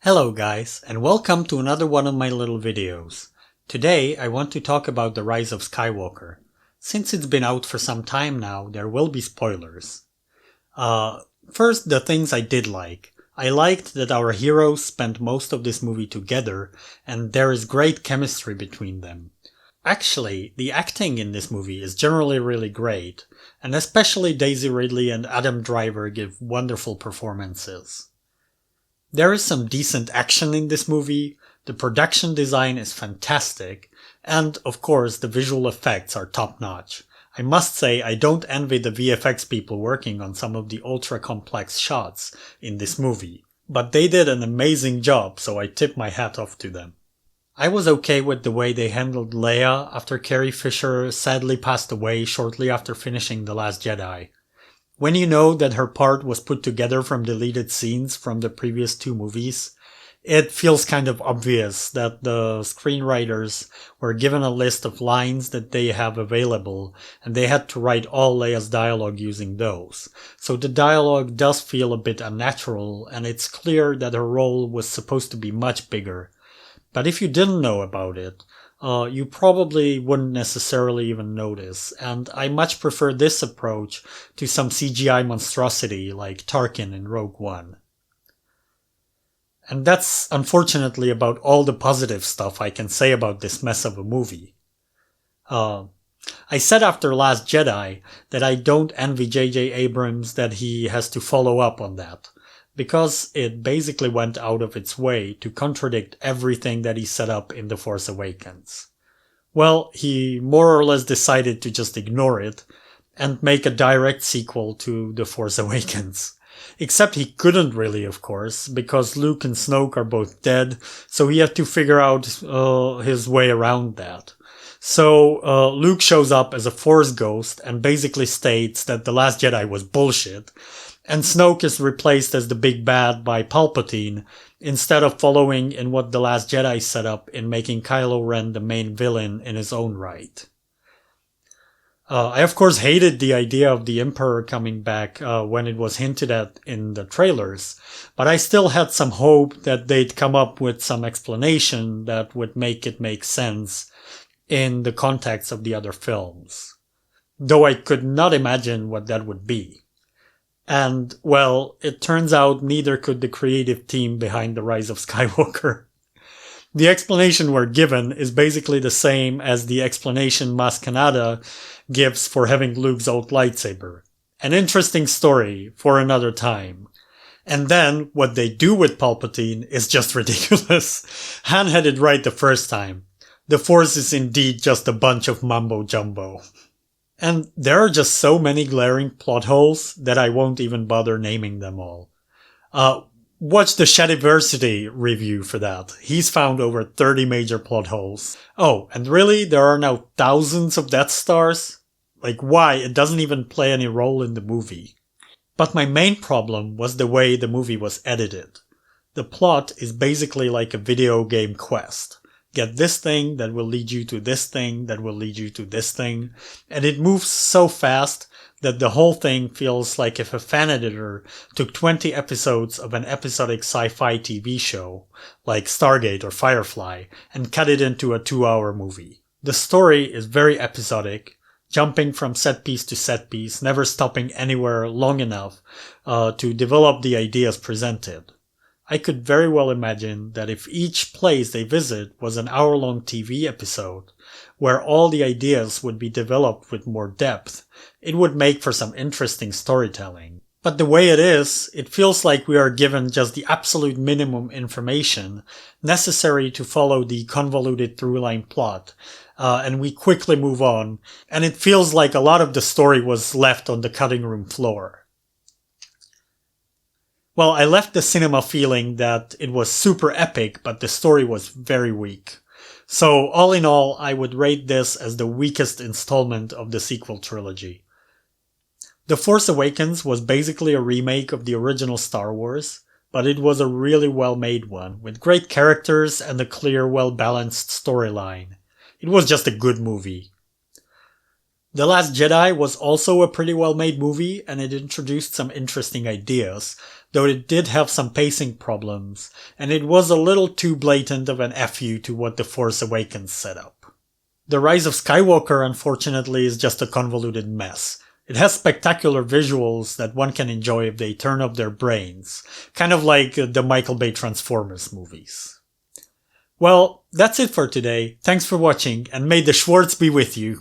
Hello guys, and welcome to another one of my little videos. Today I want to talk about The Rise of Skywalker. Since it's been out for some time now, there will be spoilers. First, the things I did like. I liked that our heroes spent most of this movie together, and there is great chemistry between them. Actually, the acting in this movie is generally really great, and especially Daisy Ridley and Adam Driver give wonderful performances. There is some decent action in this movie, the production design is fantastic, and of course the visual effects are top notch. I must say I don't envy the VFX people working on some of the ultra complex shots in this movie, but they did an amazing job, so I tip my hat off to them. I was okay with the way they handled Leia after Carrie Fisher sadly passed away shortly after finishing The Last Jedi. When you know that her part was put together from deleted scenes from the previous two movies, it feels kind of obvious that the screenwriters were given a list of lines that they have available, and they had to write all Leia's dialogue using those. So the dialogue does feel a bit unnatural, and it's clear that her role was supposed to be much bigger. But if you didn't know about it, you probably wouldn't necessarily even notice, and I much prefer this approach to some CGI monstrosity like Tarkin in Rogue One. And that's unfortunately about all the positive stuff I can say about this mess of a movie. I said after Last Jedi that I don't envy J.J. Abrams that he has to follow up on that, because it basically went out of its way to contradict everything that he set up in The Force Awakens. Well, he more or less decided to just ignore it and make a direct sequel to The Force Awakens. Except he couldn't really, of course, because Luke and Snoke are both dead, so he had to figure out his way around that. So Luke shows up as a Force ghost and basically states that The Last Jedi was bullshit, and Snoke is replaced as the big bad by Palpatine, instead of following in what The Last Jedi set up in making Kylo Ren the main villain in his own right. I of course hated the idea of the Emperor coming back when it was hinted at in the trailers, but I still had some hope that they'd come up with some explanation that would make it make sense in the context of the other films. Though I could not imagine what that would be. And, well, it turns out neither could the creative team behind The Rise of Skywalker. The explanation we're given is basically the same as the explanation Maz Kanata gives for having Luke's old lightsaber. An interesting story for another time. And then, what they do with Palpatine is just ridiculous. Han had it right the first time. The Force is indeed just a bunch of mumbo-jumbo. And there are just so many glaring plot holes that I won't even bother naming them all. Watch the Shadiversity review for that. He's found over 30 major plot holes. Oh, and really, there are now thousands of Death Stars? Like, why? It doesn't even play any role in the movie. But my main problem was the way the movie was edited. The plot is basically like a video game quest. Get this thing that will lead you to this thing that will lead you to this thing. And it moves so fast that the whole thing feels like if a fan editor took 20 episodes of an episodic sci-fi TV show, like Stargate or Firefly, and cut it into a 2-hour movie. The story is very episodic, jumping from set piece to set piece, never stopping anywhere long enough to develop the ideas presented. I could very well imagine that if each place they visit was an hour-long TV episode, where all the ideas would be developed with more depth, it would make for some interesting storytelling. But the way it is, it feels like we are given just the absolute minimum information necessary to follow the convoluted through-line plot, and we quickly move on, and it feels like a lot of the story was left on the cutting room floor. Well, I left the cinema feeling that it was super epic, but the story was very weak. So, all in all, I would rate this as the weakest installment of the sequel trilogy. The Force Awakens was basically a remake of the original Star Wars, but it was a really well-made one, with great characters and a clear, well-balanced storyline. It was just a good movie. The Last Jedi was also a pretty well made movie, and it introduced some interesting ideas, though it did have some pacing problems, and it was a little too blatant of an FU to what The Force Awakens set up. The Rise of Skywalker, unfortunately, is just a convoluted mess. It has spectacular visuals that one can enjoy if they turn off their brains, kind of like the Michael Bay Transformers movies. Well, that's it for today. Thanks for watching, and may the Schwartz be with you.